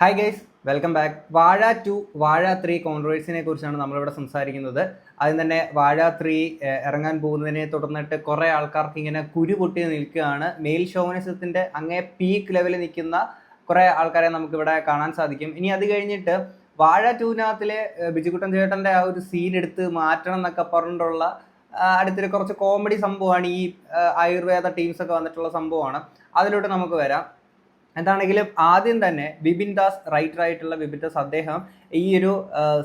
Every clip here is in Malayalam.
Hi guys, welcome back. വാഴ 2, വാഴ 3 കോൺട്രവേഴ്സിനെ കുറിച്ചാണ് നമ്മളിവിടെ സംസാരിക്കുന്നത്. ആദ്യം തന്നെ വാഴ 3 ഇറങ്ങാൻ പോകുന്നതിനെ തുടർന്നിട്ട് കുറേ ആൾക്കാർക്ക് ഇങ്ങനെ കുരു പൊട്ടി നിൽക്കുകയാണ്. മെയിൽ ഷോവനിസത്തിൻ്റെ അങ്ങേ പീക്ക് ലെവലിൽ നിൽക്കുന്ന കുറേ ആൾക്കാരെ നമുക്കിവിടെ കാണാൻ സാധിക്കും. ഇനി അത് കഴിഞ്ഞിട്ട് വാഴ 2-നകത്തിലെ ബിജുകുട്ടൻ ചേട്ടൻ്റെ ആ ഒരു സീൻ എടുത്ത് മാറ്റണം എന്നൊക്കെ പറഞ്ഞിട്ടുള്ള അടുത്തൊരു കുറച്ച് കോമഡി സംഭവമാണ്. ഈ ആയുർവേദ ടീംസൊക്കെ വന്നിട്ടുള്ള സംഭവമാണ്. അതിലോട്ട് നമുക്ക് വരാം. എന്താണെങ്കിലും ആദ്യം തന്നെ വിപിൻ ദാസ്, റൈറ്റർ ആയിട്ടുള്ള വിപിൻ ദാസ്, അദ്ദേഹം ഈ ഒരു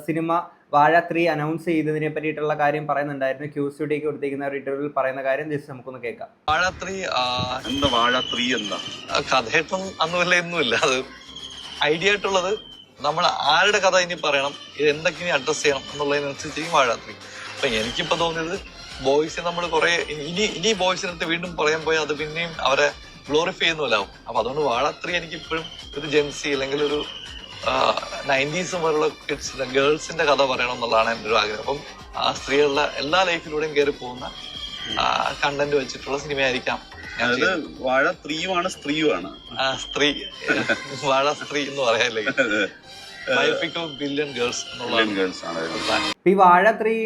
സിനിമ വാഴ 3 അനൗൺസ് ചെയ്തതിനെ പറ്റിയിട്ടുള്ള കാര്യം പറയുന്നുണ്ടായിരുന്നു. ക്യൂസ്റ്റുഡിക്ക് കൊടുത്തിരിക്കുന്ന ഒരു ഇന്റർവ്യൂവിൽ പറയുന്ന കാര്യം ജസ്റ്റ് നമുക്കൊന്ന് കേൾക്കാം. വാഴ 3 എന്താ വാഴ 3 എന്താ കഥയായിട്ടും അന്നുമില്ല ഇന്നുമില്ല. അത് ഐഡിയ ആയിട്ടുള്ളത് നമ്മൾ ആരുടെ കഥ ഇനി പറയണം, ഇത് എന്തൊക്കെ ഇനി അഡ്രസ് ചെയ്യണം എന്നുള്ളതിനനുസരിച്ച് വാഴ 3. അപ്പൊ എനിക്കിപ്പോ തോന്നിയത് ബോയ്സ് നമ്മൾ കുറെ ഇനി ബോയ്സിനടുത്ത് വീണ്ടും പറയാൻ പോയാൽ അത് പിന്നെയും അവരെ ഗ്ലോറിഫൈ ചെയ്യുന്നില്ലാവും. അപ്പൊ അതുകൊണ്ട് വാഴ 3 എനിക്ക് ഇപ്പോഴും ഒരു ജെൻസി അല്ലെങ്കിൽ ഒരു 90s മുതലുള്ള കിഡ്സിന്റെ ഗേൾസിന്റെ കഥ പറയണം എന്നുള്ളതാണ് എൻ്റെ ഒരു ആഗ്രഹം. അപ്പം ആ സ്ത്രീകളുടെ എല്ലാ ലൈഫിലൂടെയും കയറി പോകുന്ന കണ്ടന്റ് വെച്ചിട്ടുള്ള സിനിമയായിരിക്കാം. വാഴ 3 സ്ത്രീയാണ് സ്ത്രീ വാഴ സ്ത്രീ എന്ന് പറയാല്ലേ. ബയോപിക് ഓഫ് ബില്യൺ ഗേൾസ് ഈ വാഴ 3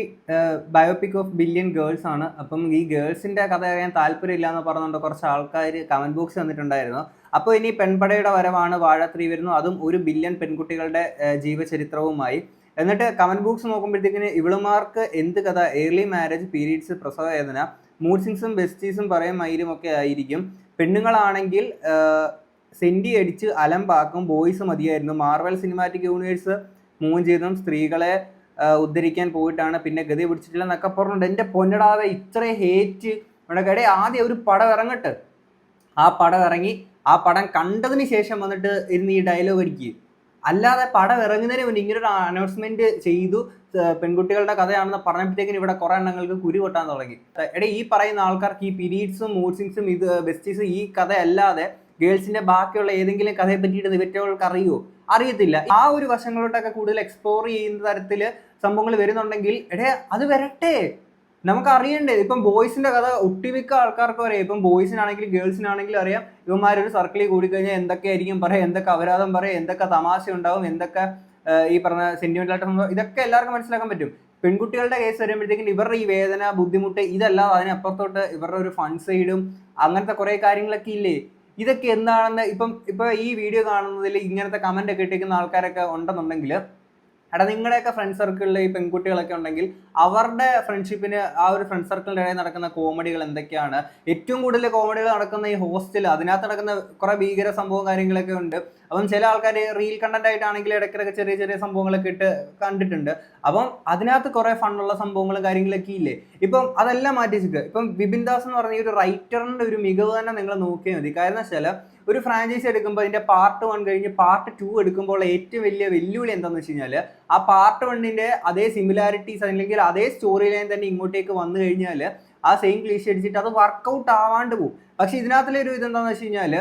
ബയോപിക് ഓഫ് ബില്യൺ ഗേൾസ് ആണ്. അപ്പം ഈ ഗേൾസിന്റെ കഥ അറിയാൻ താല്പര്യമില്ല എന്ന് പറഞ്ഞുകൊണ്ട് കുറച്ച് ആൾക്കാർ കമന്റ് ബോക്സ് വന്നിട്ടുണ്ടായിരുന്നു. അപ്പോൾ ഇനി പെൺപടയുടെ വരവാണ്, വാഴ 3 വരുന്നു, അതും 1 ബില്യൺ പെൺകുട്ടികളുടെ ജീവചരിത്രവുമായി. എന്നിട്ട് കമന്റ് ബോക്സ് നോക്കുമ്പോഴത്തേക്കിന് ഇവളുമാർക്ക് എന്ത് കഥ, ഏർലി മാരേജ്, പീരീഡ്സ്, പ്രസവ വേദന, മൂഡ് സിങ്സും ബെസ്റ്റീസും പറയും മയിലും ഒക്കെ ആയിരിക്കും. പെണ്ണുങ്ങളാണെങ്കിൽ സെന്റി അടിച്ച് അലമ്പാക്കും, ബോയ്സ് മതിയായിരുന്നു. മാർവൽ സിനിമാറ്റിക് യൂണിവേഴ്സ് മൂവ് ചെയ്തും സ്ത്രീകളെ ഉദ്ധരിക്കാൻ പോയിട്ടാണ്, പിന്നെ ഗതി പിടിച്ചിട്ടില്ല എന്നൊക്കെ പറഞ്ഞിട്ടുണ്ട്. എൻ്റെ പൊന്നടാതെ ഇത്രയും ഹേറ്റ് ഇവിടെ. ആദ്യം ഒരു പടം ഇറങ്ങട്ടെ, ആ പടം ഇറങ്ങി ആ പടം കണ്ടതിന് ശേഷം വന്നിട്ട് ഇരുന്ന് ഈ ഡയലോഗ് അടിക്കുക. അല്ലാതെ പടം ഇറങ്ങുന്നതിന് മുന്നേ ഇങ്ങനൊരു അനൗൺസ്മെന്റ് ചെയ്തു പെൺകുട്ടികളുടെ കഥയാണെന്ന് പറഞ്ഞപ്പോഴത്തേക്കിന് ഇവിടെ കുറെ എണ്ണങ്ങൾക്ക് കുരു കൊട്ടാൻ തുടങ്ങി. ഈ പറയുന്ന ആൾക്കാർക്ക് ഈ പീരീഡ്സും മൂഡ് സിങ്സും ഇത് ബെസ്റ്റീസും ഈ കഥ അല്ലാതെ ഗേൾസിന്റെ ബാക്കിയുള്ള ഏതെങ്കിലും കഥയെ പറ്റിയിട്ട് ഇവറ്റകൾക്ക് അറിയുമോ? അറിയത്തില്ല. ആ ഒരു വശങ്ങളോട്ടൊക്കെ കൂടുതൽ എക്സ്പ്ലോർ ചെയ്യുന്ന തരത്തിൽ സംഭവങ്ങൾ വരുന്നുണ്ടെങ്കിൽ അത് വരട്ടെ, നമുക്ക് അറിയണ്ടേ. ഇപ്പം ബോയ്സിന്റെ കഥ ഒട്ടുമിക്ക ആൾക്കാർക്കും അറിയാം. ഇപ്പം ബോയ്സിനാണെങ്കിലും ഗേൾസിനാണെങ്കിലും അറിയാം. ഇവന്മാരൊരു സർക്കിളിൽ കൂടിക്കഴിഞ്ഞാൽ എന്തൊക്കെയായിരിക്കും പറയാം, എന്തൊക്കെ അപരാധം പറയാം, എന്തൊക്കെ തമാശ ഉണ്ടാവും, എന്തൊക്കെ ഈ പറഞ്ഞ സെന്റിമെന്റൽ ആയിട്ട് സംഭവം, ഇതൊക്കെ എല്ലാവർക്കും മനസ്സിലാക്കാൻ പറ്റും. പെൺകുട്ടികളുടെ കേസ് വരുമ്പോഴത്തേക്കും ഇവരുടെ ഈ വേദന, ബുദ്ധിമുട്ട്, ഇതല്ലാതെ അതിനപ്പുറത്തോട്ട് ഇവരുടെ ഒരു ഫൺ സൈഡും അങ്ങനത്തെ കുറെ കാര്യങ്ങളൊക്കെ ഇല്ലേ. ഇതൊക്കെ എന്താണെന്ന് ഇപ്പൊ ഈ വീഡിയോ കാണുന്നതിൽ ഇങ്ങനത്തെ കമന്റ് ഒക്കെ ഇട്ടിരിക്കുന്ന ആൾക്കാരൊക്കെ ഉണ്ടെന്നുണ്ടെങ്കിൽ, നിങ്ങളുടെയൊക്കെ ഫ്രണ്ട് സർക്കിളിൽ ഈ പെൺകുട്ടികളൊക്കെ ഉണ്ടെങ്കിൽ അവരുടെ ഫ്രണ്ട്ഷിപ്പിന് ആ ഒരു ഫ്രണ്ട് സർക്കിളിൻ്റെ ഇടയിൽ നടക്കുന്ന കോമഡികൾ എന്തൊക്കെയാണ്? ഏറ്റവും കൂടുതൽ കോമഡികൾ നടക്കുന്ന ഈ ഹോസ്റ്റൽ, അതിനകത്ത് നടക്കുന്ന കുറെ ഭീകര സംഭവം കാര്യങ്ങളൊക്കെ ഉണ്ട്. അപ്പം ചില ആൾക്കാർ റീൽ കണ്ടന്റ് ആയിട്ടാണെങ്കിൽ ഇടയ്ക്കിടയ്ക്ക് ചെറിയ ചെറിയ സംഭവങ്ങളൊക്കെ ഇട്ട് കണ്ടിട്ടുണ്ട്. അപ്പം അതിനകത്ത് കുറെ ഫണ്ണുള്ള സംഭവങ്ങളും കാര്യങ്ങളൊക്കെ ഇല്ലേ. ഇപ്പം അതെല്ലാം മാറ്റി വെച്ചിട്ട് ഇപ്പം വിപിൻ ദാസ് എന്ന് പറഞ്ഞ ഒരു റൈറ്ററിന്റെ ഒരു മികവ് തന്നെ നിങ്ങൾ നോക്കിയാൽ മതി. കാരണം വെച്ചാൽ ഒരു ഫ്രാഞ്ചൈസി എടുക്കുമ്പോൾ അതിന്റെ പാർട്ട് 1 കഴിഞ്ഞ് പാർട്ട് 2 എടുക്കുമ്പോൾ ഏറ്റവും വലിയ വെല്ലുവിളി എന്താണെന്ന് വെച്ച് കഴിഞ്ഞാൽ ആ പാർട്ട് 1ന്റെ അതേ സിമിലാരിറ്റീസ് അല്ലെങ്കിൽ അതേ സ്റ്റോറി ലൈൻ തന്നെ ഇങ്ങോട്ടേക്ക് വന്നു കഴിഞ്ഞാൽ ആ സെയിം ക്ലീഷ അടിച്ചിട്ട് അത് വർക്കൗട്ട് ആവാണ്ട് പോകും. പക്ഷെ ഇതിനകത്തിലെ ഒരു ഇതെന്താണെന്ന് വെച്ച് കഴിഞ്ഞാൽ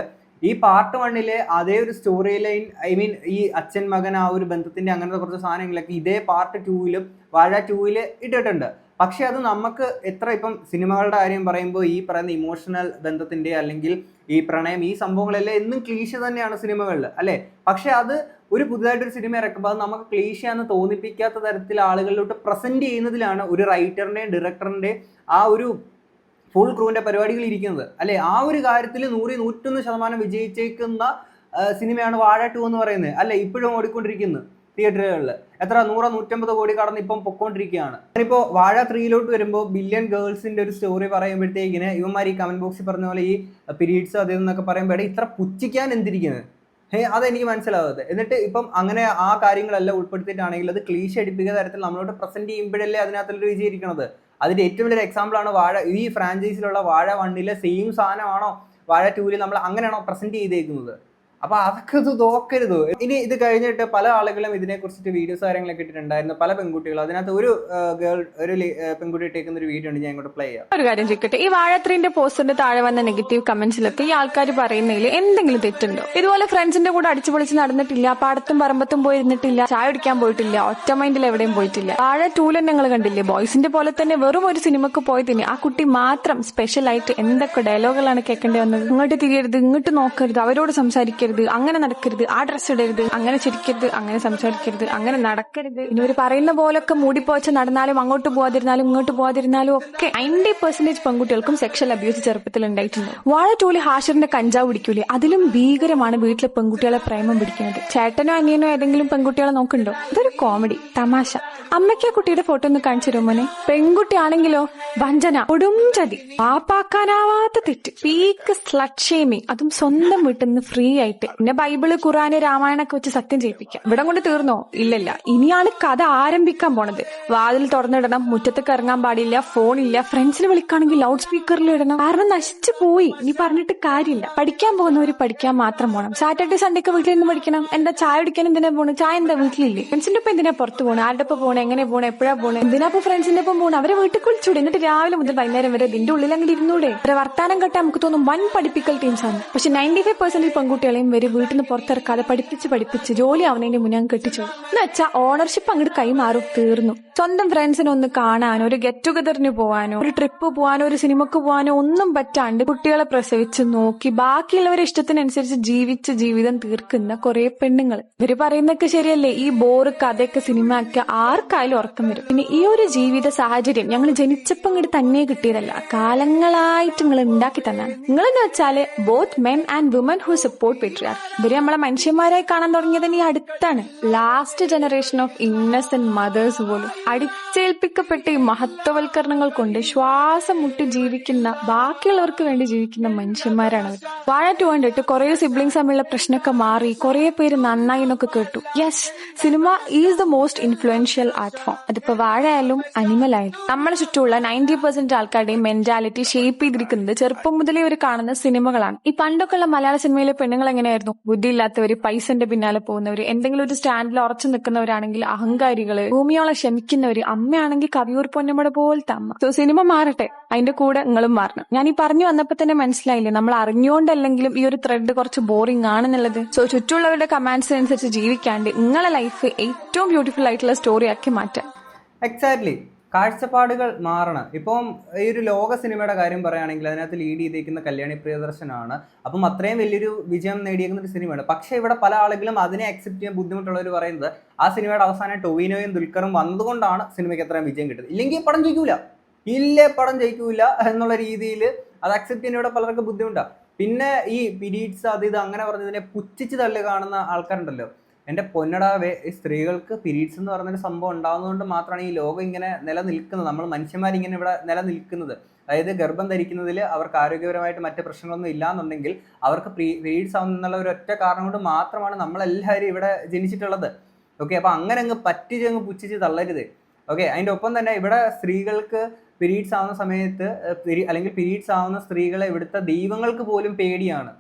ഈ പാർട്ട് 1ലെ അതേ ഒരു സ്റ്റോറി ലൈൻ, ഐ മീൻ ഈ അച്ഛൻ മകൻ ആ ഒരു ബന്ധത്തിന്റെ അങ്ങനത്തെ കുറച്ച് സാധനങ്ങളൊക്കെ ഇതേ പാർട്ട് 2ലും വാഴ 2ല് ഇട്ടിട്ടുണ്ട്. പക്ഷെ അത് നമുക്ക് എത്ര ഇപ്പം സിനിമകളുടെ കാര്യം പറയുമ്പോൾ ഈ പറയുന്ന ഇമോഷണൽ ബന്ധത്തിന്റെ അല്ലെങ്കിൽ ഈ പ്രണയം, ഈ സംഭവങ്ങളെല്ലാം എന്നും ക്ലീശ തന്നെയാണ് സിനിമകളിൽ അല്ലെ. പക്ഷെ അത് ഒരു പുതുതായിട്ടൊരു സിനിമ ഇറക്കുമ്പോൾ അത് നമുക്ക് ക്ലീശയാന്ന് തോന്നിപ്പിക്കാത്ത തരത്തിൽ ആളുകളിലോട്ട് പ്രസന്റ് ചെയ്യുന്നതിലാണ് ഒരു റൈറ്ററിന്റെയും ഡയറക്ടറിന്റെയും ആ ഒരു ഫുൾ ക്രൂവിന്റെ പരിപാടികൾ ഇരിക്കുന്നത് അല്ലെ. ആ ഒരു കാര്യത്തിൽ 100-101% വിജയിച്ചേക്കുന്ന സിനിമയാണ് വാഴ 2 എന്ന് പറയുന്നത് അല്ലെ. ഇപ്പോഴും ഓടിക്കൊണ്ടിരിക്കുന്നത് തിയേറ്ററുകളിൽ എത്ര 100-150 കോടി കടന്ന് ഇപ്പം പൊക്കോണ്ടിരിക്കുകയാണ്. ഇപ്പോൾ വാഴ 3 വരുമ്പോൾ ബില്യൺ ഗേൾസിന്റെ ഒരു സ്റ്റോറി പറയുമ്പോഴത്തേക്കിന് ഇവന്മാർ ഈ കമന്റ് ബോക്സിൽ പറഞ്ഞ പോലെ ഈ പീരീഡ്സ് അതെന്നൊക്കെ പറയുമ്പോൾ ഇത്ര പുച്ഛിക്കാൻ എന്തിരിക്കുന്നത്, അതെനിക്ക് മനസ്സിലാവാതെ. എന്നിട്ട് ഇപ്പം അങ്ങനെ ആ കാര്യങ്ങളെല്ലാം ഉൾപ്പെടുത്തിയിട്ടാണെങ്കിൽ അത് ക്ലീശ അടിപ്പിക്കുന്ന തരത്തിൽ നമ്മളോട് പ്രസന്റ് ചെയ്യുമ്പോഴല്ലേ അതിനകത്തുള്ളൊരു വിജയിക്കുന്നത്. അതിന്റെ ഏറ്റവും വലിയൊരു എക്സാമ്പിൾ ആണ് വാഴ. ഈ ഫ്രാഞ്ചൈസിലുള്ള വാഴ 1ലെ സെയിം സാധനമാണോ വാഴ 2ല് നമ്മൾ അങ്ങനെയാണോ പ്രസന്റ് ചെയ്തേക്കുന്നത്? അപ്പൊ അതൊക്കെ ഇത് നോക്കരുത്. ഇനി ഇത് കഴിഞ്ഞിട്ട് പല ആളുകളും ഇതിനെ കുറിച്ചിട്ട് വീഡിയോസ് കാര്യങ്ങളൊക്കെ ഇട്ടിട്ടുണ്ടായിരുന്നു, പല പെൺകുട്ടികളും. അതിനകത്ത് ഒരു പെൺകുട്ടി ഇട്ടേക്കുന്ന ഒരു വീഡിയോ ഉണ്ട്, ഞാൻ ഇങ്ങോട്ട് പ്ലേ ചെയ്യാം. ഒരു കാര്യം ചോദിക്കട്ടെ, ഈ വാഴ 3ന്റെ പോസ്റ്ററിന്റെ താഴെ വന്ന നെഗറ്റീവ് കമന്റ്സിലൊക്കെ ഈ ആൾക്കാർ പറയുന്നതിൽ എന്തെങ്കിലും തെറ്റുണ്ടോ? ഇതുപോലെ ഫ്രണ്ട്സിന്റെ കൂടെ അടിച്ചു പൊളിച്ച് നടന്നിട്ടില്ല, പാടത്തും പറമ്പത്തും പോയി ഇരുന്നിട്ടില്ല, ചായ കുടിക്കാൻ പോയിട്ടില്ല, ഒറ്റ മൈൻഡിൽ എവിടെയും പോയിട്ടില്ല. വാഴ 2 നിങ്ങൾ കണ്ടില്ലേ, ബോയ്സിന്റെ പോലെ തന്നെ വെറും ഒരു സിനിമക്ക് പോയതിന് ആ കുട്ടി മാത്രം സ്പെഷ്യൽ ആയിട്ട് എന്തൊക്കെ ഡയലോഗുകളാണ് കേൾക്കേണ്ടി വന്നത്. ഇങ്ങോട്ട് തിരിയരുത്, ഇങ്ങോട്ട് നോക്കരുത്, അവരോട് സംസാരിക്കരുത്, ചിരിക്കരുത്, അങ്ങനെ നടക്കരുത്, ആ ഡ്രസ്സ് ഇടരുത്, അങ്ങനെ ചിരിക്കരുത്, അങ്ങനെ സംസാരിക്കരുത്, അങ്ങനെ നടക്കരുത്. ഇനി ഒരു പറയുന്ന പോലൊക്കെ മൂടിപ്പോച്ച് നടന്നാലും അങ്ങോട്ട് പോവാതിരുന്നാലും ഇങ്ങോട്ട് പോവാതിരുന്നാലും ഒക്കെ 90% പെൺകുട്ടികൾക്കും സെക്ഷൽ അബ്യൂസ് ചെറുപ്പത്തിൽ ഉണ്ടായിട്ടുണ്ട്. വാഴ 2 ഹാഷിറിന്റെ കഞ്ചാവ് പിടിക്കൂലേ, അതിലും ഭീകരമാണ് വീട്ടിലെ പെൺകുട്ടികളെ പ്രേമം പിടിക്കുന്നത്. ചേട്ടനോ അനിയനോ ഏതെങ്കിലും പെൺകുട്ടികളെ നോക്കുന്നുണ്ടോ? ഇതൊരു കോമഡി തമാശ. അമ്മയ്ക്ക് ആ കുട്ടിയുടെ ഫോട്ടോ ഒന്ന് കാണിച്ചു തരുമോ മോനെ? പെൺകുട്ടിയാണെങ്കിലോ വഞ്ചന, കൊടും ചതി, പാപ്പാക്കാനാവാത്ത തെറ്റ്, പീക്ക് സ്ലട്ട് ഷേമിങ്, അതും സ്വന്തം വീട്ടിൽ നിന്ന് ഫ്രീ ആയിട്ട്. പിന്നെ ബൈബിള്, ഖുറാന്, രാമായണൊക്കെ വെച്ച് സത്യം ചെയ്യിപ്പിക്കാം. ഇവിടെ കൊണ്ട് തീർന്നോ? ഇല്ലല്ല, ഇനിയാണ് കഥ ആരംഭിക്കാൻ പോണത്. വാതിൽ തുറന്നിടണം, മുറ്റത്തേക്ക് ഇറങ്ങാൻ പാടില്ല, ഫോണില്ല, ഫ്രണ്ട്സിനെ വിളിക്കുകയാണെങ്കിൽ ലൗഡ് സ്പീക്കറിൽ ഇടണം. കാരണം നശിച്ചു പോയി, ഇനി പറഞ്ഞിട്ട് കാര്യമില്ല. പഠിക്കാൻ പോകുന്നവര് പഠിക്കാൻ മാത്രം പോകണം. സാറ്റർഡേ സൺഡേ ഒക്കെ വീട്ടിൽ നിന്ന് പഠിക്കണം. എന്താ ചായ കുടിക്കാൻ എന്തിനാ പോണ്? ചായ എന്താ വീട്ടിലില്ലേ? ഫ്രണ്ട്സിന്റെ ഒപ്പം എന്തിനാ പുറത്ത് പോകണം? ആരുടെ ഒപ്പം പോകണം? എങ്ങനെ പോകണം? എപ്പോഴാ പോകണം? എന്തിനാ ഇപ്പൊ ഫ്രണ്ട്സിന്റെ ഒപ്പം പോകണം? അവരെ വീട്ടിൽ വിളിച്ചൂടെ? എന്നിട്ട് രാവിലെ മുതൽ വൈകുന്നേരം വരെ ഇതിന്റെ ഉള്ളിൽ അങ്ങോട്ട് ഇരുന്നൂടെ? അവരെ വർത്താനം കേട്ടാൽ നമുക്ക് തോന്നും വൻ പഠിപ്പിക്കൽ ടീംസാണ്. പക്ഷെ 95% പെൺകുട്ടികളെയും വരെ വീട്ടിൽ നിന്ന് പുറത്തിറക്കാതെ പഠിപ്പിച്ച് ജോലി ആവുന്നതിന്റെ മുന്നേ അങ്ങ് കെട്ടിച്ചു എന്ന് വെച്ചാൽ ഓണർഷിപ്പ് അങ്ങോട്ട് കൈമാറും, തീർന്നു. സ്വന്തം ഫ്രണ്ട്സിനെ ഒന്ന് കാണാനോ, ഒരു ഗെറ്റ് ടുഗദറിന് പോവാനോ, ഒരു ട്രിപ്പ് പോവാനോ, ഒരു സിനിമക്ക് പോവാനോ ഒന്നും പറ്റാണ്ട് കുട്ടികളെ പ്രസവിച്ച് നോക്കി ബാക്കിയുള്ളവരെ ഇഷ്ടത്തിനനുസരിച്ച് ജീവിച്ച് ജീവിതം തീർക്കുന്ന കുറെ പെണ്ണുങ്ങൾ. ഇവര് പറയുന്നൊക്കെ ശരിയല്ലേ? ഈ ബോറ് കഥയൊക്കെ സിനിമ ആക്കിയ ആർക്കായാലും ഉറക്കം വരും. പിന്നെ ഈ ഒരു ജീവിത സാഹചര്യം ഞങ്ങൾ ജനിച്ചപ്പോൾ ഇങ്ങോട്ട് തന്നെ കിട്ടിയതല്ല, കാലങ്ങളായിട്ട് നിങ്ങൾ ഉണ്ടാക്കി തന്നാണ്. നിങ്ങളെന്ന് വെച്ചാല് both men and women who support patriarchy. ഇവര് നമ്മളെ മനുഷ്യന്മാരായി കാണാൻ തുടങ്ങിയത് ഈ അടുത്താണ്. Last generation of innocent mothers പോലും അടിച്ചേൽപ്പിക്കപ്പെട്ട ഈ മഹത്വവൽക്കരണങ്ങൾ കൊണ്ട് ശ്വാസം മുട്ടി ജീവിക്കുന്ന, ബാക്കിയുള്ളവർക്ക് വേണ്ടി ജീവിക്കുന്ന മനുഷ്യന്മാരാണ് അവർ. വാഴ 2 കണ്ടിട്ട് കുറെ സിബ്ലിങ്സ് തമ്മിലുള്ള പ്രശ്നമൊക്കെ മാറി കുറെ പേര് നന്നായി എന്നൊക്കെ കേട്ടു. Yes, cinema is the most influential art form. അതിപ്പോ വാഴ ആയാലും അനിമൽ ആയാലും. നമ്മളെ ചുറ്റുമുള്ള 90% ആൾക്കാരുടെയും മെന്റാലിറ്റി ഷേപ്പ് ചെയ്തിരിക്കുന്നത് ചെറുപ്പം മുതലേ അവർ കാണുന്ന സിനിമകളാണ്. ഈ പണ്ടൊക്കെ ഉള്ള മലയാള സിനിമയിലെ പെണ്ണുങ്ങൾ എങ്ങനെയായിരുന്നു? ബുദ്ധിയില്ലാത്തവര്, പൈസന്റെ പിന്നാലെ പോകുന്നവര്, എന്തെങ്കിലും ഒരു സ്റ്റാൻഡിൽ ഉറച്ചു നിൽക്കുന്നവരാണെങ്കിൽ അഹങ്കാരികള്, ഭൂമിയോളം ക്ഷമിക്കുന്നവര്, അമ്മയാണെങ്കിൽ കവിയൂർ പൊന്നമ്മയുടെ പോലത്തെ അമ്മ. സോ സിനിമ മാറട്ടെ, അതിന്റെ കൂടെ നിങ്ങളും മാറണം. ഞാൻ ഈ പറഞ്ഞു വന്നപ്പോ തന്നെ മനസ്സിലായില്ലേ, നമ്മൾ അറിഞ്ഞുകൊണ്ടല്ലെങ്കിലും ഈ ഒരു ത്രെഡ് കുറച്ച് ബോറിംഗ് ആണെന്നുള്ളത്. സോ ചുറ്റുമുള്ളവരുടെ കമാൻഡ്സ് അനുസരിച്ച് ജീവിക്കാണ്ട് നിങ്ങളെ ലൈഫ് ഏറ്റവും ബ്യൂട്ടിഫുൾ ആയിട്ടുള്ള സ്റ്റോറി ആക്കി മാറ്റാം. എക്സാക്ട്ലി, കാഴ്ചപ്പാടുകൾ മാറണം. ഇപ്പം ഈ ഒരു ലോക സിനിമയുടെ കാര്യം പറയുകയാണെങ്കിൽ അതിനകത്ത് ലീഡ് ചെയ്തിരിക്കുന്ന കല്യാണി പ്രിയദർശനാണ്. അപ്പം അത്രയും വലിയൊരു വിജയം നേടിയിരിക്കുന്ന ഒരു സിനിമയാണ്. പക്ഷേ ഇവിടെ പല ആളുകളും അതിനെ അക്സെപ്റ്റ് ചെയ്യാൻ ബുദ്ധിമുട്ടുള്ളവർ പറയുന്നത് ആ സിനിമയുടെ അവസാനം ടൊവിനോയും ദുൽഖറും വന്നതുകൊണ്ടാണ് സിനിമയ്ക്ക് അത്രയും വിജയം കിട്ടുന്നത്. ഇല്ലെങ്കിൽ പടം പടം ജയിക്കൂല എന്നുള്ള രീതിയിൽ അത് അക്സെപ്റ്റ് ചെയ്യാൻ ഇവിടെ പലർക്കും ബുദ്ധിമുട്ടാണ്. പിന്നെ ഈ പീരീഡ്സ് അത് ഇത് അങ്ങനെ പറഞ്ഞതിനെ പുച്ഛിച്ച് തള്ളി കാണുന്ന ആൾക്കാരുണ്ടല്ലോ. എൻ്റെ പൊന്നടാവേ, ഈ സ്ത്രീകൾക്ക് പീരീഡ്സ് എന്ന് പറയുന്നൊരു സംഭവം ഉണ്ടാകുന്നതുകൊണ്ട് മാത്രമാണ് ഈ ലോകം ഇങ്ങനെ നിലനിൽക്കുന്നത്, നമ്മൾ മനുഷ്യന്മാരിങ്ങനെ ഇവിടെ നിലനിൽക്കുന്നത്. അതായത് ഗർഭം ധരിക്കുന്നതിൽ അവർക്ക് ആരോഗ്യപരമായിട്ട് മറ്റ് പ്രശ്നങ്ങളൊന്നും ഇല്ലാന്നുണ്ടെങ്കിൽ അവർക്ക് പീരീഡ്സ് ആവുന്നുള്ള ഒരു ഒറ്റ കാരണം കൊണ്ട് മാത്രമാണ് നമ്മളെല്ലാവരും ഇവിടെ ജനിച്ചിട്ടുള്ളത്. ഓക്കെ, അപ്പോൾ അങ്ങനെ അങ്ങ് പറ്റിച്ചങ്ങ് പുച്ഛിച്ച് തള്ളരുത്. ഓക്കെ, അതിൻ്റെ ഒപ്പം തന്നെ ഇവിടെ സ്ത്രീകൾക്ക് പീരീഡ്സ് ആവുന്ന സമയത്ത് അല്ലെങ്കിൽ പീരീഡ്സ് ആവുന്ന സ്ത്രീകളെ ഇവിടുത്തെ ദൈവങ്ങൾക്ക് പോലും പേടിയാണ്.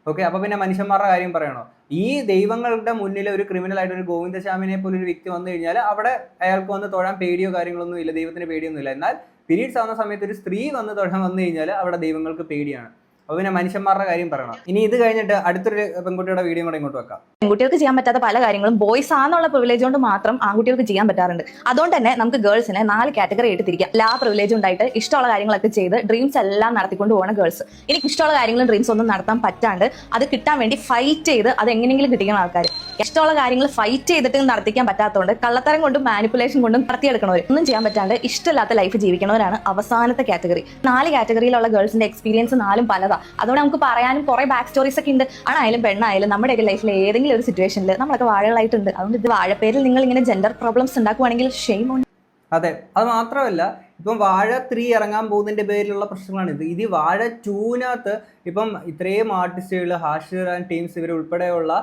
ഓക്കെ, അപ്പോൾ പിന്നെ മനുഷ്യന്മാരുടെ കാര്യം പറയണോ? ഈ ദൈവങ്ങളുടെ മുന്നിൽ ഒരു ക്രിമിനൽ ആയിട്ട് ഒരു ഗോവിന്ദശാമിനെ പോലെ ഒരു വ്യക്തി വന്നു കഴിഞ്ഞാൽ അവിടെ അയാൾക്ക് വന്ന് തൊഴാൻ പേടിയോ കാര്യങ്ങളൊന്നും ഇല്ല, ദൈവത്തിന് പേടിയൊന്നുമില്ല. എന്നാൽ പീരീഡ്സ് ആവുന്ന സമയത്ത് ഒരു സ്ത്രീ വന്ന് തൊഴാൻ വന്നു കഴിഞ്ഞാൽ അവിടെ ദൈവങ്ങൾക്ക് പേടിയാണ്. അപ്പോൾ പിന്നെ മനുഷ്യന്മാരുടെ കാര്യം പറയണം. ഇനി ഇത് കഴിഞ്ഞിട്ട് അടുത്തൊരു പെൺകുട്ടിയുടെ വീഡിയോ കൂടെ ഇങ്ങോട്ട് വെക്കാം. പെൺകുട്ടികൾക്ക് ചെയ്യാൻ പറ്റാത്ത പല കാര്യങ്ങളും ബോയ്സ് ആണെന്നുള്ള പ്രിവിലേജ് കൊണ്ട് മാത്രം ആൺകുട്ടികൾക്ക് ചെയ്യാൻ പറ്റാറുണ്ട്. അതുകൊണ്ട് തന്നെ നമുക്ക് ഗേൾസിനെ 4 കാറ്റഗറി ആയിട്ട് തിരിക്കാം. എല്ലാ പ്രിവിലേജും ഉണ്ടായിട്ട് ഇഷ്ടമുള്ള കാര്യങ്ങളൊക്കെ ചെയ്ത് ഡ്രീംസ് എല്ലാം നടത്തിക്കൊണ്ട് പോകുന്ന ഗേൾസ്. എനിക്ക് ഇഷ്ടമുള്ള കാര്യങ്ങളും ഡ്രീംസ് ഒന്നും നടത്താൻ പറ്റാണ്ട് അത് കിട്ടാൻ വേണ്ടി ഫൈറ്റ് ചെയ്ത് അത് എങ്ങനെയെങ്കിലും കിട്ടിക്കുന്ന ആൾക്കാർ. ഇഷ്ടമുള്ള കാര്യങ്ങൾ ഫൈറ്റ് ചെയ്തിട്ട് നടത്തിക്കാൻ പറ്റാത്തതുകൊണ്ട് കള്ളത്തരം കൊണ്ടും മാനിപ്പുലേഷൻ കൊണ്ടും നടത്തിയെടുക്കണവർ, ഒന്നും ചെയ്യാൻ പറ്റാണ്ട് ഇഷ്ടമില്ലാത്ത ലൈഫ് ജീവിക്കണവരാണ് അവസാനത്തെ കാറ്റഗറി. 4 കാറ്റഗറിയിലുള്ള ഗേൾസിന്റെ എക്സ്പീരിയൻസ് 4 പലതാ. അതുകൊണ്ട് നമുക്ക് പറയാനും കുറെ ബാക്ക് സ്റ്റോറീസ് ഒക്കെ ഉണ്ട്. ആണായാലും പെണ്ണായാലും നമ്മുടെയൊക്കെ ലൈഫിൽ ഏതെങ്കിലും ഒരു സിറ്റുവേഷനിൽ നമ്മളൊക്കെ വാഴകളായിട്ടുണ്ട്. അതുകൊണ്ട് ഇത് വാഴപ്പേരിൽ നിങ്ങൾ ഇങ്ങനെ ജെൻഡർ പ്രോബ്ലംസ് ഉണ്ടാക്കുവാണെങ്കിൽ ഷെയിം ഉണ്ട്. അതെ, അത് മാത്രമല്ല ഇപ്പം വാഴ 3 ഇറങ്ങാൻ പോകുന്നതിൻ്റെ പേരിലുള്ള പ്രശ്നങ്ങളാണ് ഇത് വാഴ 2-നകത്ത് ഇപ്പം ഇത്രയും ആർട്ടിസ്റ്റുകൾ, ഹാഷിർ ആൻഡ് ടീംസ് ഇവർ ഉൾപ്പെടെയുള്ള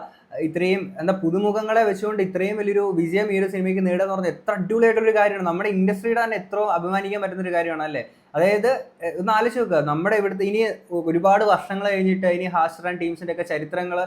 ഇത്രയും പുതുമുഖങ്ങളെ വെച്ചുകൊണ്ട് ഇത്രയും വലിയൊരു വിജയം ഈ ഒരു സിനിമയ്ക്ക് നേടുക എന്ന് പറഞ്ഞാൽ എത്ര അടിപൊളിയായിട്ടൊരു കാര്യമാണ്. നമ്മുടെ ഇൻഡസ്ട്രിയുടെ തന്നെ എത്ര അഭിമാനിക്കാൻ പറ്റുന്നൊരു കാര്യമാണ് അല്ലേ. അതായത് ഒന്ന് ആലോചിച്ച് നോക്കുക, നമ്മുടെ ഇവിടുത്തെ ഇനി ഒരുപാട് വർഷങ്ങൾ കഴിഞ്ഞിട്ട് ഇനി ഹാഷിർ ആൻഡ് ടീംസിൻ്റെ ഒക്കെ ചരിത്രങ്ങൾ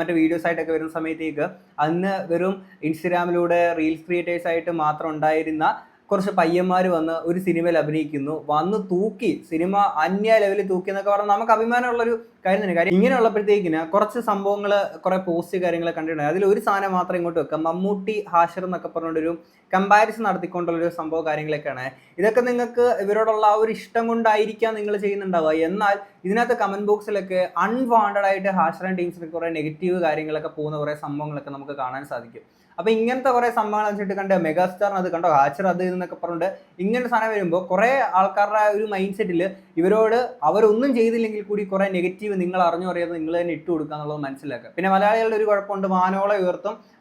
മറ്റു വീഡിയോസ് ആയിട്ടൊക്കെ വരുന്ന സമയത്തേക്ക് അന്ന് വെറും ഇൻസ്റ്റഗ്രാമിലൂടെ റീൽസ് ക്രിയേറ്റേഴ്സ് ആയിട്ട് മാത്രം ഉണ്ടായിരുന്ന കുറച്ച് പയ്യന്മാർ വന്ന് ഒരു സിനിമയിൽ അഭിനയിക്കുന്നു, വന്ന് തൂക്കി, സിനിമ അന്യ ലെവലിൽ തൂക്കി എന്നൊക്കെ പറഞ്ഞാൽ നമുക്ക് അഭിമാനമുള്ളൊരു കാര്യം തന്നെ. കാര്യം ഇങ്ങനെയുള്ളപ്പോഴത്തേക്കിന് കുറച്ച് സംഭവങ്ങൾ, കുറെ പോസ്റ്റ് കാര്യങ്ങൾ കണ്ടിട്ടുണ്ട്. അതിൽ ഒരു സാധനം മാത്രം ഇങ്ങോട്ട് വെക്കാം. മമ്മൂട്ടി ഹാഷിർ എന്നൊക്കെ പറഞ്ഞുകൊണ്ടൊരു കമ്പാരിസൺ നടത്തിക്കൊണ്ടുള്ളൊരു സംഭവം കാര്യങ്ങളൊക്കെയാണ്. ഇതൊക്കെ നിങ്ങൾക്ക് ഇവരോടുള്ള ആ ഒരു ഇഷ്ടം കൊണ്ടായിരിക്കാം നിങ്ങൾ ചെയ്യുന്നുണ്ടാവുക. എന്നാൽ ഇതിനകത്ത് കമന്റ് ബോക്സിലൊക്കെ അൺവാണ്ടഡ് ആയിട്ട് ഹാഷർ ടീംസിന് കുറെ നെഗറ്റീവ് കാര്യങ്ങളൊക്കെ പോകുന്ന കുറെ സംഭവങ്ങളൊക്കെ നമുക്ക് കാണാൻ സാധിക്കും. അപ്പൊ ഇങ്ങനത്തെ കുറെ സംഭവങ്ങൾ വെച്ചിട്ട് കണ്ടോ മെഗാസ്റ്റാറിന് അത് കണ്ടോ ഹാച്ചർ അത് എന്നൊക്കെ പറഞ്ഞിട്ട് ഇങ്ങനെ സാധനം വരുമ്പോൾ കുറെ ആൾക്കാരുടെ ഒരു മൈൻഡ് സെറ്റിൽ ഇവരോട് അവരൊന്നും ചെയ്തില്ലെങ്കിൽ കൂടി കുറെ നെഗറ്റീവ് നിങ്ങൾ അറിഞ്ഞു അറിയാതെ നിങ്ങൾ തന്നെ ഇട്ട് കൊടുക്കുക എന്നുള്ളത് മനസ്സിലാക്കുക. പിന്നെ മലയാളികളുടെ ഒരു കുഴപ്പമുണ്ട്, വാനോളം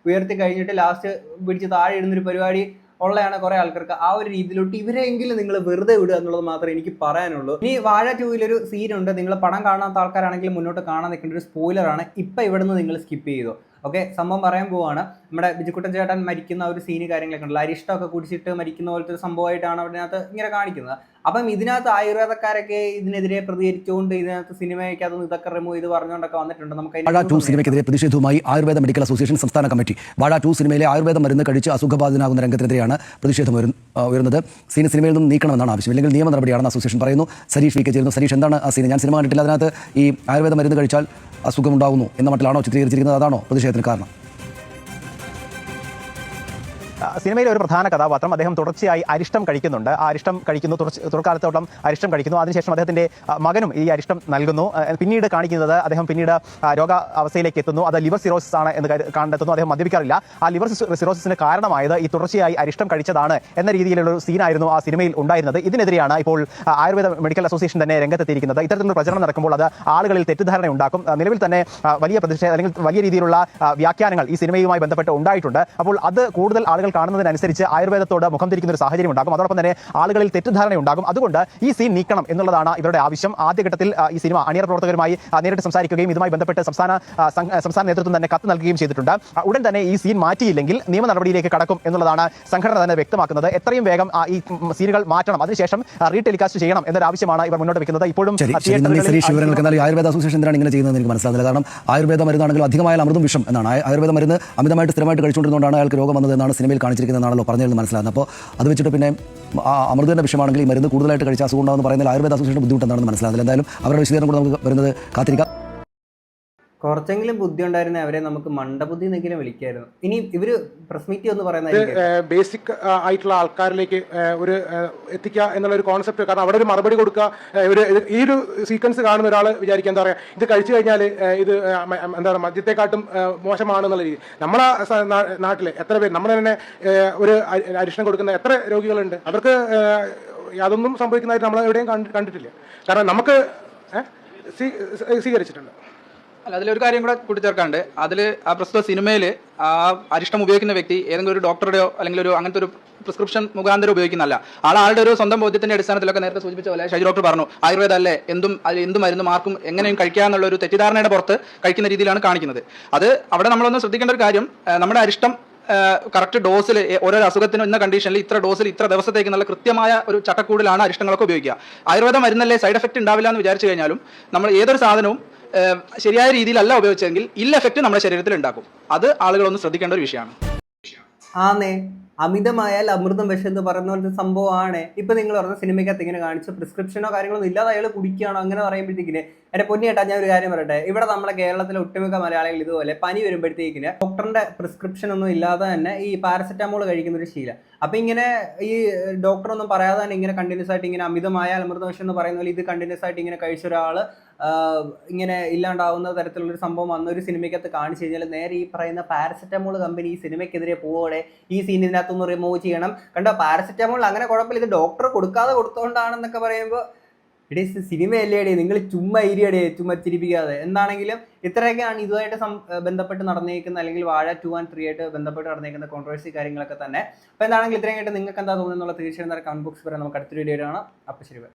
ഉയർത്തി കഴിഞ്ഞിട്ട് ലാസ്റ്റ് പിടിച്ച് താഴെ ഇടുന്നൊരു പരിപാടി ഉള്ളതാണ് കുറെ ആൾക്കാർക്ക്. ആ ഒരു രീതിയിലോട്ട് ഇവരെങ്കിലും നിങ്ങൾ വെറുതെ വിടുക എന്നുള്ളത് മാത്രമേ എനിക്ക് പറയാനുള്ളൂ. ഇനി വാഴ 2 സീനുണ്ട്, നിങ്ങൾ പടം കാണാത്ത ആൾക്കാരാണെങ്കിൽ മുന്നോട്ട് കാണാൻ നിൽക്കേണ്ട ഒരു സ്പോയിലറാണ്. ഇപ്പം ഇവിടുന്ന് നിങ്ങൾ സ്കിപ്പ് ചെയ്തു. ഓക്കെ, സംഭവം പറയാൻ പോവാണ്. നമ്മുടെ ബിജുക്കുട്ടൻ ചേട്ടൻ മരിക്കുന്ന ഒരു സീന് കാര്യങ്ങളൊക്കെ ഉണ്ടല്ലോ, അരിഷ്ടമൊക്കെ കുടിച്ചിട്ട് മരിക്കുന്ന പോലത്തെ ഒരു സംഭവമായിട്ടാണ് അതിനകത്ത് ഇങ്ങനെ കാണിക്കുന്നത്. അപ്പം ഇതിനകത്ത് ആയുർവേദക്കാരൊക്കെ ഇതിനെതിരെ പ്രതികരിച്ചുകൊണ്ട് ഇതിനകത്ത് സിനിമയ്ക്കകത്ത് ഇതൊക്കെ റിമൂവ് ചെയ്ത് പറഞ്ഞുകൊണ്ടൊക്കെ വന്നിട്ടുണ്ട്. നമുക്ക് വാഴ 2 സിനിമയ്ക്കെതിരെ പ്രതിഷേധവുമായി ആയുർവേദ മെഡിക്കൽ അസോസിയേഷൻ സംസ്ഥാന കമ്മിറ്റി. വാഴ 2 സിനിമയിലെ ആയുർവേദ മരുന്ന് കഴിച്ച് അസുഖബാധിതനാകുന്ന രംഗത്തിനെതിരെയാണ് പ്രതിഷേധം ഉയർന്നത്. സിനിമയിൽ നിന്നും നീക്കണമെന്നാണ് ആവശ്യം, അല്ലെങ്കിൽ നിയമ നടപടിയാണെന്ന് അസോസിയേഷൻ പറയുന്നു. സരീഷ് വി കെ ചേരുന്നു. സരീഷ്, എന്താണ് ആ സീൻ? ഞാൻ സിനിമ കണ്ടിട്ടില്ല. അതിനകത്ത് ഈ ആയുർവേദ മരുന്ന് കഴിച്ചാൽ അസുഖമുണ്ടാകുന്നു എന്ന മട്ടിലാണോ ചിത്രീകരിച്ചിരിക്കുന്നത്? അതാണോ പ്രതിഷേധത്തിന് കാരണം? സിനിമയിലെ ഒരു പ്രധാന കഥാപാത്രം അദ്ദേഹം തുടർച്ചയായി അരിഷ്ടം കഴിക്കുന്നുണ്ട്. ആ അരിഷ്ടം കഴിക്കുന്നു, തുടർക്കാലത്തോളം അരിഷ്ടം കഴിക്കുന്നു. അതിനുശേഷം അദ്ദേഹത്തിന്റെ മകനും ഈ അരിഷ്ടം നൽകുന്നു. പിന്നീട് കാണിക്കുന്നത് അദ്ദേഹം പിന്നീട് രോഗാവസ്ഥയിലേക്ക് എത്തുന്നു. അത് ലിവർ സിറോസിസ് ആണ് എന്ന് കണ്ടെത്തുന്നു. അദ്ദേഹം മദ്യപിക്കാറില്ല. ആ ലിവർ സിറോസിന് കാരണമായത് ഈ തുടർച്ചയായി അരിഷ്ടം കഴിച്ചതാണ് എന്ന രീതിയിലുള്ള ഒരു സീനായിരുന്നു ആ സിനിമയിൽ ഉണ്ടായിരുന്നത്. ഇതിനെതിരെയാണ് ഇപ്പോൾ ആയുർവേദ മെഡിക്കൽ അസോസിയേഷൻ തന്നെ രംഗത്തെത്തിയിരിക്കുന്നത്. ഇത്തരത്തിലുള്ള പ്രചരണം നടക്കുമ്പോൾ അത് ആളുകളിൽ തെറ്റിദ്ധാരണ ഉണ്ടാക്കും. നിലവിൽ തന്നെ വലിയ പ്രതിഷേധം അല്ലെങ്കിൽ വലിയ രീതിയിലുള്ള വ്യാഖ്യാനങ്ങൾ ഈ സിനിമയുമായി ബന്ധപ്പെട്ട് ഉണ്ടായിട്ടുണ്ട്. അപ്പോൾ അത് കൂടുതൽ ആളുകൾ കാണുന്നതിനനുസരിച്ച് ആയുർവേദത്തോട് മുഖം തിരിക്കുന്ന ഒരു സാഹചര്യം ഉണ്ടാകും. അതോടൊപ്പം തന്നെ ആളുകളിൽ തെറ്റിദ്ധാരണ ഉണ്ടാകും. അതുകൊണ്ട് ഈ സീൻ നീക്കണം എന്നുള്ളതാണ് ഇവരുടെ ആവശ്യം. ആദ്യഘട്ടത്തിൽ ഈ സിനിമ അണിയറ പ്രവർത്തകരുമായി നേരിട്ട് സംസാരിക്കുകയും ഇതുമായി ബന്ധപ്പെട്ട് സംസ്ഥാന നേതൃത്വം തന്നെ കത്ത് നൽകുകയും ചെയ്തിട്ടുണ്ട്. ഉടൻ തന്നെ ഈ സീൻ മാറ്റിയില്ലെങ്കിൽ നിയമ നടപടിയിലേക്ക് കടക്കും എന്നുള്ളതാണ് സംഘടന തന്നെ വ്യക്തമാക്കുന്നത്. എത്രയും വേഗം ഈ സീനുകൾ മാറ്റണം, അതിനുശേഷം റീടെലികാസ്റ്റ് ചെയ്യണം എന്നൊരു ആവശ്യമാണ് ഇവർ മുന്നോട്ട് വെക്കുന്നത്. ഇപ്പോഴും ആയുർവേദ അസോസിയേഷൻ എന്തിനാണ് ഇങ്ങനെ ചെയ്യുന്നത് എനിക്ക് മനസ്സിലാകുന്നില്ല. കാരണം ആയുർവേദ മരുന്നാണെങ്കിൽ അധികമായ അമൃതും വിഷം എന്നാണ്. ആയുർവേദ മരുന്ന് അമിതമായിട്ട് സ്ഥിരമായിട്ട് കഴിച്ചുകൊണ്ടിരുന്നതുകൊണ്ടാണ് അയാൾക്ക് രോഗം വന്നതെന്നാണ് സിനിമയിൽ കാണിച്ചിരിക്കുന്നതാണല്ലോ പറഞ്ഞതെന്ന് മനസ്സിലാകുന്നത്. അപ്പോൾ അത് വെച്ചിട്ട് പിന്നെ അമൃതന്റെ വിഷയമാണെങ്കിൽ ഈ മരുന്ന് കൂടുതലായിട്ട് കഴിച്ച അസുഖം ഉണ്ടാകുന്ന പറയുന്നത് ആയുർവേദ അസോസിയേഷൻ ബുദ്ധിമുട്ട് എന്താണെന്ന് മനസ്സിലാകുന്നില്ല. എന്തായാലും അവരുടെ വിശദീകരണം കൂടെ നമുക്ക് വരുന്നത് കാത്തിരിക്കാം. കുറച്ചെങ്കിലും ബുദ്ധി ഉണ്ടായിരുന്നെ അവരെ നമുക്ക് മണ്ടബുദ്ധി എന്നെങ്കിലും വിളിക്കായിരുന്നു. ഇനി ഇവര് പ്രസ് മീറ്റ് എന്ന് പറയുന്നത് ബേസിക് ആയിട്ടുള്ള ആൾക്കാരിലേക്ക് ഒരു എത്തിക്കുക എന്നുള്ള ഒരു കോൺസെപ്റ്റ്. കാരണം അവിടെ ഒരു മറുപടി കൊടുക്കുക. ഈ ഒരു സീക്വൻസ് കാണുന്ന ഒരാൾ വിചാരിക്കുക എന്താ പറയുക, ഇത് കഴിച്ചു കഴിഞ്ഞാൽ ഇത് എന്താ പറയുക മദ്യത്തെക്കാട്ടും മോശമാണെന്നുള്ള രീതി. നമ്മളെ നാട്ടിൽ എത്ര പേര് നമ്മൾ തന്നെ ഒരു അരിഷ്ടം കൊടുക്കുന്ന എത്ര രോഗികളുണ്ട്. അവർക്ക് യാതൊന്നും സംഭവിക്കുന്നതായിട്ട് നമ്മൾ എവിടെയും കണ്ടിട്ടില്ല. കാരണം നമുക്ക് സ്വീകരിച്ചിട്ടുണ്ട്. അല്ല, അതിലൊരു കാര്യം കൂടെ കൂട്ടിച്ചേർക്കാണ്ട്, അതിൽ ആ പ്രസ്തുത സിനിമയിൽ ആ അരിഷ്ടം ഉപയോഗിക്കുന്ന വ്യക്തി ഏതെങ്കിലും ഒരു ഡോക്ടറുടെയോ അല്ലെങ്കിൽ ഒരു അങ്ങനത്തെ ഒരു പ്രിസ്ക്രിപ്ഷൻ മുഖാന്തരം ഉപയോഗിക്കുന്നതല്ല. ആളുടെ ഒരു സ്വന്തം ബോധ്യത്തിന്റെ അടിസ്ഥാനത്തിലൊക്കെ നേരത്തെ സൂചിപ്പിച്ച പോലെ ഷൈജു ഡോക്ടർ പറഞ്ഞു ആയുർവേദം അല്ലേ എന്ത് മരുന്നും ആർക്കും എങ്ങനെയും കഴിക്കാന്നുള്ള ഒരു തെറ്റിദ്ധാരണയുടെ പുറത്ത് കഴിക്കുന്ന രീതിയിലാണ് കാണിക്കുന്നത്. അത് അവിടെ നമ്മളൊന്ന് ശ്രദ്ധിക്കേണ്ട ഒരു കാര്യം, നമ്മുടെ അരിഷ്ടം കറക്റ്റ് ഡോസിൽ ഓരോ അസുഖത്തിനും ഇന്ന കണ്ടീഷനിൽ ഇത്ര ഡോസിൽ ഇത്ര ദിവസത്തേക്ക് എന്നുള്ള കൃത്യമായ ഒരു ചട്ടക്കൂടിലാണ് അരിഷ്ടങ്ങളൊക്കെ ഉപയോഗിക്കുക. ആയുർവേദ മരുന്നല്ലേ സൈഡ് എഫക്റ്റ് ഉണ്ടാവില്ല എന്ന് വിചാരിച്ചു കഴിഞ്ഞാലും നമ്മൾ ഏതൊരു സാധനവും ശരിയായ രീതിയിലല്ല ഉപയോഗിച്ചെങ്കിൽ ഇല്ല എഫക്റ്റ് നമ്മുടെ ശരീരത്തിൽ ഉണ്ടാക്കും. അത് ആളുകളൊന്ന് ശ്രദ്ധിക്കേണ്ട ഒരു വിഷയമാണ്. ആന്നേ, അമിതമായാൽ അമൃതം വിഷം എന്ന് പറയുന്ന പോലത്തെ സംഭവമാണ്. ഇപ്പൊ നിങ്ങൾ പറഞ്ഞ സിനിമയ്ക്കകത്ത് ഇങ്ങനെ കാണിച്ച പ്രിസ്ക്രിപ്ഷനോ കാര്യങ്ങളൊന്നും ഇല്ലാതെ അയാൾ കുടിക്കുകയാണോ അങ്ങനെ പറയുമ്പോഴത്തേക്കിന് എന്റെ പൊന്നിയേട്ടാ ഞാൻ ഒരു കാര്യം പറയട്ടെ. ഇവിടെ നമ്മുടെ കേരളത്തിലെ ഒട്ടുമിക്ക മലയാളികൾ ഇതുപോലെ പനി വരുമ്പോഴത്തേക്കിന് ഡോക്ടറിന്റെ പ്രിസ്ക്രിപ്ഷൻ ഒന്നും ഇല്ലാതെ തന്നെ ഈ പാരസെറ്റാമോൾ കഴിക്കുന്ന ഒരു ശീലം. അപ്പൊ ഇങ്ങനെ ഈ ഡോക്ടറൊന്നും പറയാതെ തന്നെ ഇങ്ങനെ കണ്ടിന്യൂസ് ആയിട്ട് ഇങ്ങനെ അമിതമായ അമൃത വിഷം എന്ന് പറയുന്ന പോലെ ഇത് കണ്ടിന്യൂസ് ആയിട്ട് ഇങ്ങനെ കഴിച്ച ഒരാള് ഇങ്ങനെ ഇല്ലാണ്ടാവുന്ന തരത്തിലുള്ളൊരു സംഭവം വന്നൊരു സിനിമയ്ക്കകത്ത് കാണിച്ചു കഴിഞ്ഞാൽ നേരെ ഈ പറയുന്ന പാരസെറ്റാമോൾ കമ്പനി ഈ സിനിമയ്ക്കെതിരെ പോവോടെ ഈ സീൻ ഇതിനകത്തൊന്ന് റിമൂവ് ചെയ്യണം. കണ്ടോ, പാരസെറ്റാമോൾ അങ്ങനെ കുഴപ്പമില്ല, ഇത് ഡോക്ടർ കൊടുക്കാതെ കൊടുത്തോണ്ടാണെന്നൊക്കെ പറയുമ്പോൾ ഇടേ സിനിമയല്ലേടേ, നിങ്ങൾ ചുമ്മാ ഇരിയടേ, ചുമ്മാ ചിരിപ്പിക്കാതെ. എന്താണെങ്കിലും ഇത്രയൊക്കെയാണ് ഇതുമായിട്ട് ബന്ധപ്പെട്ട് നടന്നേക്കുന്ന അല്ലെങ്കിൽ വാഴ 2 and 3 ആയിട്ട് ബന്ധപ്പെട്ട് നടന്നേക്കുന്ന കോൺട്രവേഴ്സി കാര്യങ്ങളൊക്കെ തന്നെ. അപ്പോൾ എന്താണെങ്കിലും ഇത്രയും ആയിട്ട് നിങ്ങൾക്ക് എന്താ തോന്നുന്നത് എന്നുള്ള തീർച്ചയായും കമന്റ് ബോക്സ് പറയാൻ നമുക്ക് അടുത്തൊരു വീഡിയോ ആണ്. അപ്പോൾ ശരി.